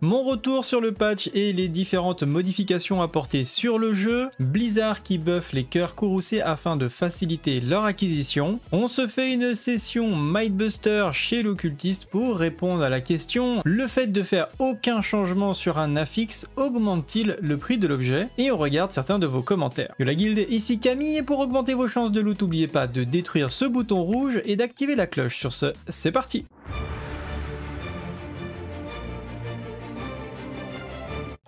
Mon retour sur le patch et les différentes modifications apportées sur le jeu, Blizzard qui buff les cœurs courroucés afin de faciliter leur acquisition. On se fait une session Mightbuster chez l'occultiste pour répondre à la question: le fait de faire aucun changement sur un affix augmente-t-il le prix de l'objet? Et on regarde certains de vos commentaires. De la guilde, ici Camille, et pour augmenter vos chances de loot, n'oubliez pas de détruire ce bouton rouge et d'activer la cloche. Sur ce, c'est parti!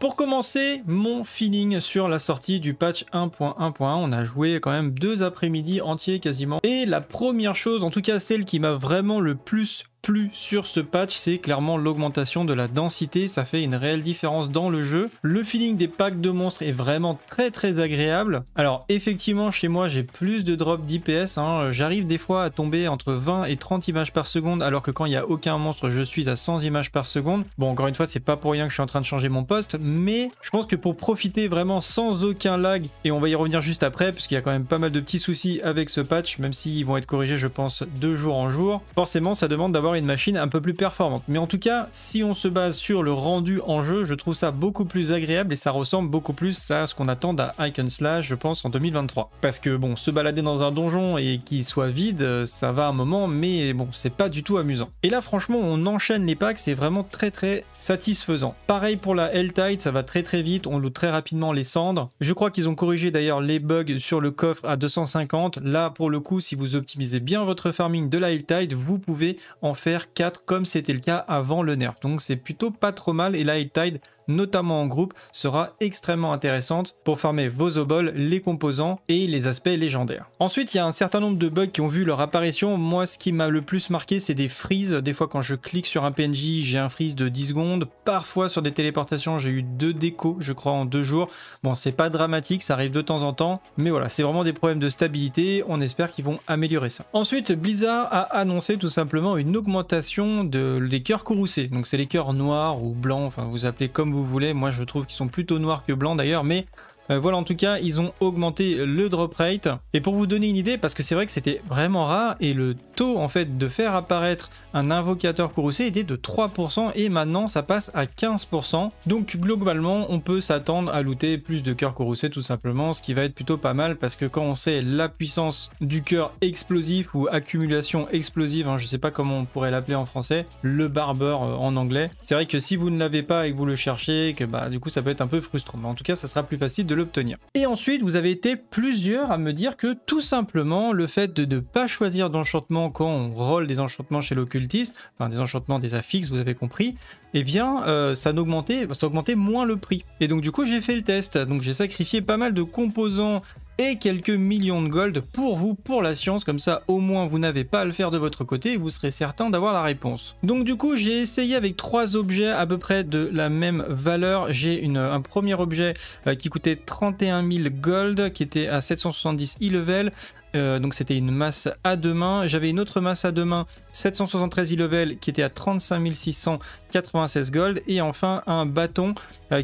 Pour commencer, mon feeling sur la sortie du patch 1.1.1, on a joué quand même 2 après-midi entiers quasiment. Et la première chose, en tout cas celle qui m'a vraiment le plus plu sur ce patch, c'est clairement l'augmentation de la densité. Ça fait une réelle différence dans le jeu. Le feeling des packs de monstres est vraiment très agréable. Alors effectivement, chez moi j'ai plus de drop d'IPS, j'arrive des fois à tomber entre 20 et 30 images par seconde, alors que quand il n'y a aucun monstre je suis à 100 images par seconde. Bon, encore une fois, c'est pas pour rien que je suis en train de changer mon poste, mais je pense que pour profiter vraiment sans aucun lag, et on va y revenir juste après parce qu'il y a quand même pas mal de petits soucis avec ce patch, même s'ils vont être corrigés je pense de jour en jour, forcément ça demande d'avoir une machine un peu plus performante. Mais en tout cas, si on se base sur le rendu en jeu, je trouve ça beaucoup plus agréable et ça ressemble beaucoup plus à ce qu'on attend d'un Hack and Slash, je pense, en 2023. Parce que bon, se balader dans un donjon et qu'il soit vide, ça va un moment, mais bon, c'est pas du tout amusant. Et là, franchement, on enchaîne les packs, c'est vraiment très satisfaisant. Pareil pour la Helltide, ça va très vite, on loot très rapidement les cendres. Je crois qu'ils ont corrigé d'ailleurs les bugs sur le coffre à 250. Là, pour le coup, si vous optimisez bien votre farming de la Helltide, vous pouvez en faire 4 comme c'était le cas avant le nerf. Donc c'est plutôt pas trop mal, et la Helltide, notamment en groupe, sera extrêmement intéressante pour farmer vos obols, les composants et les aspects légendaires. Ensuite, il y a un certain nombre de bugs qui ont vu leur apparition. Moi, ce qui m'a le plus marqué, c'est des freezes. Des fois, quand je clique sur un PNJ, j'ai un freeze de 10 secondes. Parfois, sur des téléportations, j'ai eu 2 décos, je crois, en 2 jours. Bon, c'est pas dramatique, ça arrive de temps en temps. Mais voilà, c'est vraiment des problèmes de stabilité. On espère qu'ils vont améliorer ça. Ensuite, Blizzard a annoncé tout simplement une augmentation des cœurs courroucés. Donc, c'est les cœurs noirs ou blancs, enfin, vous appelez comme vous voulez. Moi je trouve qu'ils sont plutôt noirs que blancs d'ailleurs, mais voilà, en tout cas ils ont augmenté le drop rate. Et pour vous donner une idée, parce que c'est vrai que c'était vraiment rare, et le taux en fait de faire apparaître un invocateur courroucé était de 3% et maintenant ça passe à 15%. Donc globalement on peut s'attendre à looter plus de cœurs courroucés tout simplement, ce qui va être plutôt pas mal, parce que quand on sait la puissance du cœur explosif ou accumulation explosive, je sais pas comment on pourrait l'appeler en français, le barbeur en anglais, c'est vrai que si vous ne l'avez pas et que vous le cherchez, que bah du coup ça peut être un peu frustrant, mais en tout cas ça sera plus facile de l'obtenir. Et ensuite vous avez été plusieurs à me dire que tout simplement le fait de ne pas choisir d'enchantement quand on roll des enchantements chez l'occultiste, enfin des enchantements, des affixes, vous avez compris, eh bien ça augmentait moins le prix. Et donc du coup j'ai fait le test, donc j'ai sacrifié pas mal de composants et quelques millions de gold pour vous, pour la science, comme ça au moins vous n'avez pas à le faire de votre côté et vous serez certain d'avoir la réponse. Donc du coup j'ai essayé avec 3 objets à peu près de la même valeur. J'ai un premier objet qui coûtait 31 000 gold, qui était à 770 e-level. Donc c'était une masse à 2 mains. J'avais une autre masse à 2 mains 773 e-level qui était à 35 696 gold, et enfin un bâton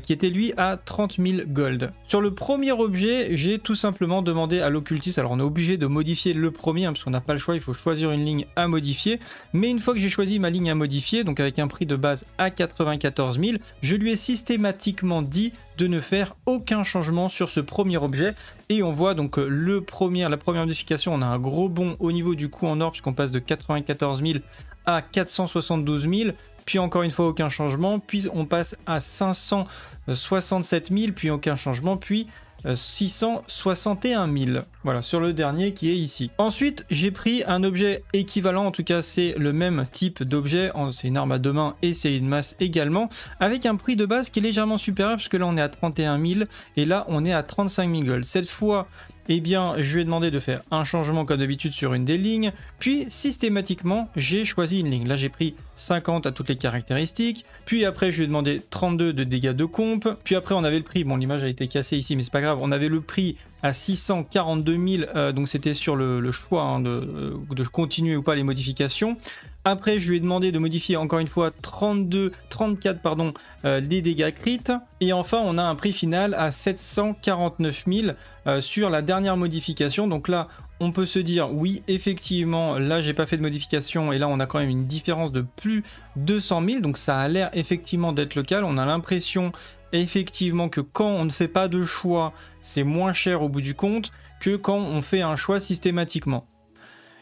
qui était lui à 30 000 gold. Sur le premier objet, j'ai tout simplement demandé à l'occultiste, alors on est obligé de modifier le premier parce qu'on n'a pas le choix, il faut choisir une ligne à modifier, mais une fois que j'ai choisi ma ligne à modifier, donc avec un prix de base à 94 000, je lui ai systématiquement dit de ne faire aucun changement sur ce premier objet. Et on voit donc la première modification, on a un gros bond au niveau du coût en or puisqu'on passe de 94 000 à 472 000, puis encore une fois aucun changement, puis on passe à 567 000, puis aucun changement, puis 661 000. Voilà, sur le dernier qui est ici. Ensuite, j'ai pris un objet équivalent, en tout cas c'est le même type d'objet, c'est une arme à 2 mains et c'est une masse également, avec un prix de base qui est légèrement supérieur, puisque là on est à 31 000 et là on est à 35 000 gold. Cette fois, eh bien, je lui ai demandé de faire un changement comme d'habitude sur une des lignes, puis systématiquement, j'ai choisi une ligne. Là, j'ai pris 50 à toutes les caractéristiques, puis après, je lui ai demandé 32 de dégâts de comp, puis après, on avait le prix, bon, l'image a été cassée ici, mais c'est pas grave, on avait le prix à 642 000, donc c'était sur le choix de continuer ou pas les modifications. Après, je lui ai demandé de modifier encore une fois 34 pardon, des dégâts crit. Et enfin, on a un prix final à 749 000 sur la dernière modification. Donc là, on peut se dire, oui, effectivement, là, j'ai pas fait de modification. Et là, on a quand même une différence de plus de 200 000. Donc ça a l'air effectivement d'être le cas. On a l'impression effectivement que quand on ne fait pas de choix, c'est moins cher au bout du compte que quand on fait un choix systématiquement.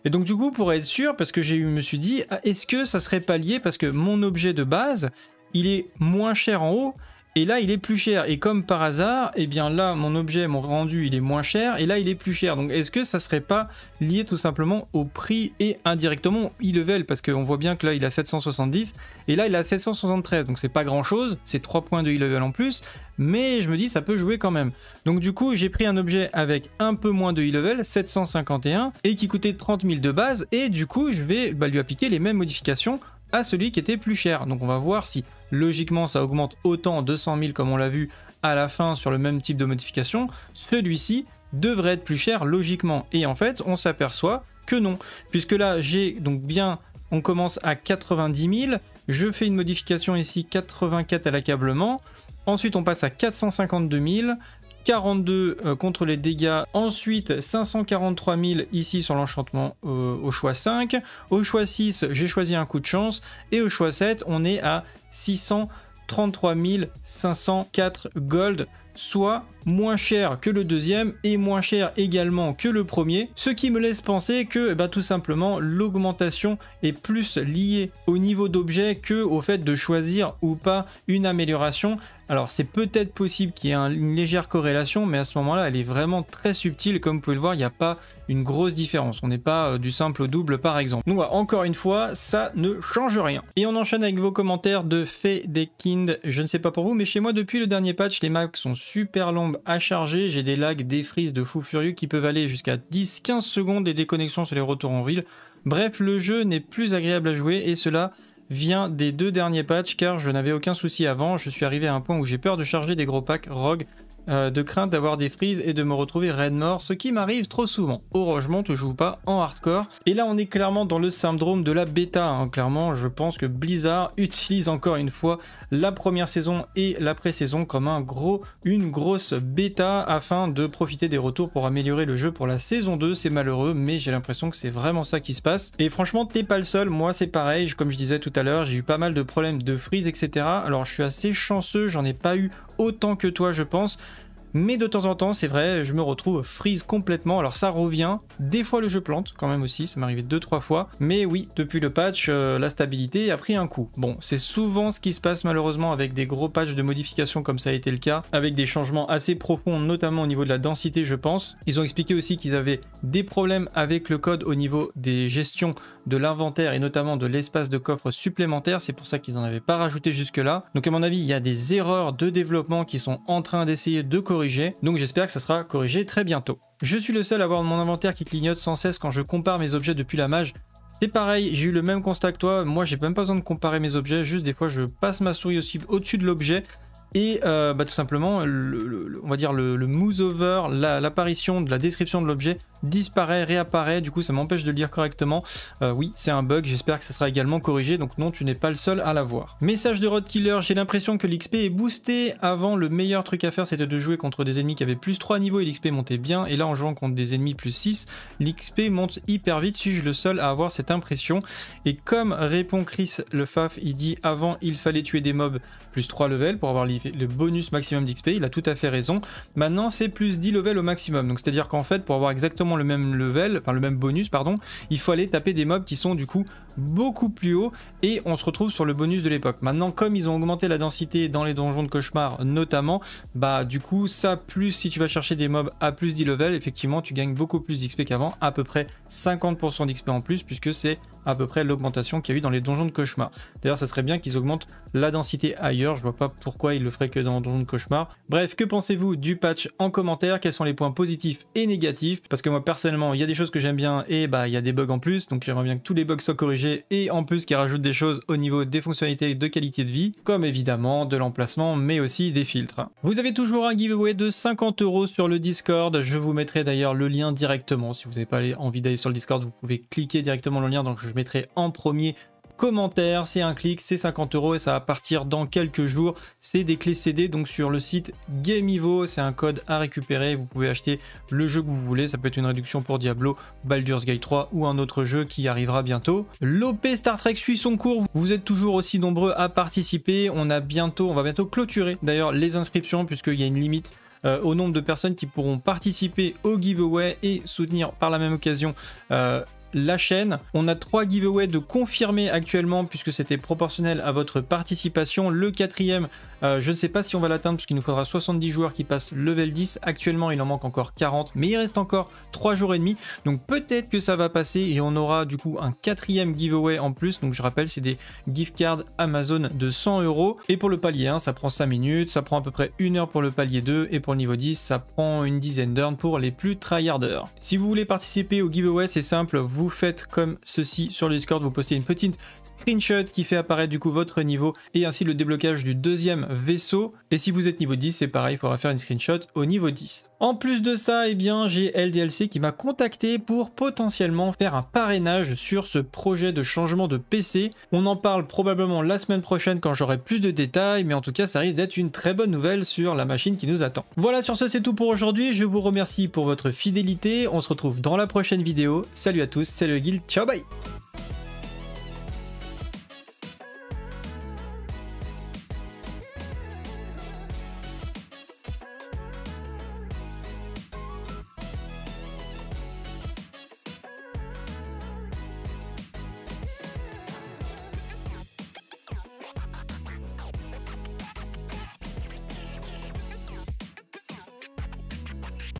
Et donc du coup, pour être sûr, parce que me suis dit, est-ce que ça serait pas lié parce que mon objet de base, il est moins cher en haut, et là il est plus cher. Et comme par hasard, et bien là mon objet, mon rendu, il est moins cher, et là il est plus cher. Donc est-ce que ça serait pas lié tout simplement au prix et indirectement au e-level, parce qu'on voit bien que là il a 770, et là il a 773, donc c'est pas grand chose, c'est 3 points de e-level en plus, mais je me dis ça peut jouer quand même. Donc du coup j'ai pris un objet avec un peu moins de e-level, 751, et qui coûtait 30 000 de base, et du coup je vais lui appliquer les mêmes modifications à celui qui était plus cher. Donc on va voir si logiquement ça augmente autant 200 000 comme on l'a vu à la fin sur le même type de modification. Celui-ci devrait être plus cher logiquement, et en fait on s'aperçoit que non, puisque là j'ai donc bien, on commence à 90 000, je fais une modification ici 84 à l'accablement, ensuite on passe à 452 000, 42 contre les dégâts, ensuite 543 000 ici sur l'enchantement au choix 5, au choix 6 j'ai choisi un coup de chance, et au choix 7 on est à 633 504 gold, soit moins cher que le deuxième et moins cher également que le premier, ce qui me laisse penser que tout simplement l'augmentation est plus liée au niveau d'objet que au fait de choisir ou pas une amélioration. Alors c'est peut-être possible qu'il y ait une légère corrélation, mais à ce moment-là elle est vraiment très subtile, comme vous pouvez le voir il n'y a pas une grosse différence, on n'est pas du simple au double par exemple. Donc voilà, encore une fois ça ne change rien. Et on enchaîne avec vos commentaires de Fedekind. Je ne sais pas pour vous, mais chez moi depuis le dernier patch les maps sont super longues à charger, j'ai des lags, des freezes de fou furieux qui peuvent aller jusqu'à 10-15 secondes, des déconnexions sur les retours en ville. Bref, le jeu n'est plus agréable à jouer, et cela vient des 2 derniers patchs, car je n'avais aucun souci avant. Je suis arrivé à un point où j'ai peur de charger des gros packs rogue, de crainte d'avoir des freezes et de me retrouver raid mort, ce qui m'arrive trop souvent. Heureusement, je joue pas en hardcore. Et là, on est clairement dans le syndrome de la bêta. Hein. Clairement, je pense que Blizzard utilise encore une fois la première saison et la pré-saison comme une grosse bêta afin de profiter des retours pour améliorer le jeu pour la saison 2. C'est malheureux, mais j'ai l'impression que c'est vraiment ça qui se passe. Et franchement, t'es pas le seul. Moi, c'est pareil. Comme je disais tout à l'heure, j'ai eu pas mal de problèmes de freeze, etc. Alors, je suis assez chanceux. J'en ai pas eu autant que toi, je pense. Mais de temps en temps, c'est vrai, je me retrouve freeze complètement. Alors ça revient, des fois le jeu plante quand même aussi, ça m'est arrivé 2-3 fois. Mais oui, depuis le patch, la stabilité a pris un coup. Bon, c'est souvent ce qui se passe malheureusement avec des gros patchs de modification comme ça a été le cas, avec des changements assez profonds, notamment au niveau de la densité je pense. Ils ont expliqué aussi qu'ils avaient des problèmes avec le code au niveau des gestions de l'inventaire et notamment de l'espace de coffre supplémentaire, c'est pour ça qu'ils n'en avaient pas rajouté jusque là. Donc à mon avis, il y a des erreurs de développement qui sont en train d'essayer de corriger, donc j'espère que ça sera corrigé très bientôt. Je suis le seul à avoir mon inventaire qui clignote sans cesse quand je compare mes objets depuis la mage. C'est pareil, j'ai eu le même constat que toi, moi j'ai même pas besoin de comparer mes objets, juste des fois je passe ma souris aussi au-dessus de l'objet, et tout simplement, on va dire le mouse over, l'apparition de la description de l'objet disparaît, réapparaît, du coup ça m'empêche de le lire correctement. Oui, c'est un bug, j'espère que ça sera également corrigé, donc non, tu n'es pas le seul à l'avoir. Message de Roadkiller, j'ai l'impression que l'XP est boosté. Avant, le meilleur truc à faire c'était de jouer contre des ennemis qui avaient plus 3 niveaux et l'XP montait bien, et là en jouant contre des ennemis plus 6, l'XP monte hyper vite. Suis-je le seul à avoir cette impression? Et comme répond Chris le Faf, il dit avant il fallait tuer des mobs plus 3 levels pour avoir le bonus maximum d'XP, il a tout à fait raison. Maintenant c'est plus 10 levels au maximum, donc c'est à dire qu'en fait pour avoir exactement le même level, enfin le même bonus pardon, il faut aller taper des mobs qui sont du coup beaucoup plus hauts, et on se retrouve sur le bonus de l'époque. Maintenant comme ils ont augmenté la densité dans les donjons de cauchemar notamment, bah du coup ça, plus si tu vas chercher des mobs à plus 10 levels, effectivement tu gagnes beaucoup plus d'XP qu'avant, à peu près 50% d'XP en plus, puisque c'est à peu près l'augmentation qu'il y a eu dans les donjons de cauchemar. D'ailleurs ça serait bien qu'ils augmentent la densité ailleurs, je vois pas pourquoi ils le feraient que dans le donjon de cauchemar. Bref, que pensez-vous du patch en commentaire? Quels sont les points positifs et négatifs? Parce que moi personnellement il y a des choses que j'aime bien, et bah il y a des bugs en plus, donc j'aimerais bien que tous les bugs soient corrigés, et en plus qu'ils rajoutent des choses au niveau des fonctionnalités de qualité de vie, comme évidemment de l'emplacement, mais aussi des filtres. Vous avez toujours un giveaway de 50 € sur le Discord, je vous mettrai d'ailleurs le lien directement. Si vous n'avez pas envie d'aller sur le Discord, vous pouvez cliquer directement le lien, donc je mettrai en premier commentaire, c'est un clic, c'est 50 € et ça va partir dans quelques jours. C'est des clés CD donc sur le site Gameivo, c'est un code à récupérer, vous pouvez acheter le jeu que vous voulez, ça peut être une réduction pour Diablo, Baldur's Gate 3 ou un autre jeu qui arrivera bientôt. L'OP Star Trek suit son cours, vous êtes toujours aussi nombreux à participer, on va bientôt clôturer d'ailleurs les inscriptions puisqu'il y a une limite au nombre de personnes qui pourront participer au giveaway et soutenir par la même occasion la chaîne. On a 3 giveaways de confirmés actuellement puisque c'était proportionnel à votre participation. Le 4e, je ne sais pas si on va l'atteindre puisqu'il nous faudra 70 joueurs qui passent level 10. Actuellement, il en manque encore 40, mais il reste encore 3 jours et demi. Donc peut-être que ça va passer et on aura du coup un 4e giveaway en plus. Donc je rappelle, c'est des gift cards Amazon de 100 €. Et pour le palier 1, ça prend 5 minutes, ça prend à peu près 1 heure pour le palier 2 et pour le niveau 10, ça prend une dizaine d'heures pour les plus tryharders. Si vous voulez participer au giveaway, c'est simple, vous faites comme ceci sur le Discord, vous postez une petite screenshot qui fait apparaître du coup votre niveau et ainsi le déblocage du 2e vaisseau. Et si vous êtes niveau 10, c'est pareil, il faudra faire une screenshot au niveau 10. En plus de ça, eh bien, j'ai LDLC qui m'a contacté pour potentiellement faire un parrainage sur ce projet de changement de PC. On en parle probablement la semaine prochaine quand j'aurai plus de détails, mais en tout cas, ça risque d'être une très bonne nouvelle sur la machine qui nous attend. Voilà, sur ce, c'est tout pour aujourd'hui. Je vous remercie pour votre fidélité. On se retrouve dans la prochaine vidéo. Salut à tous, c'est le Guild. Ciao, bye!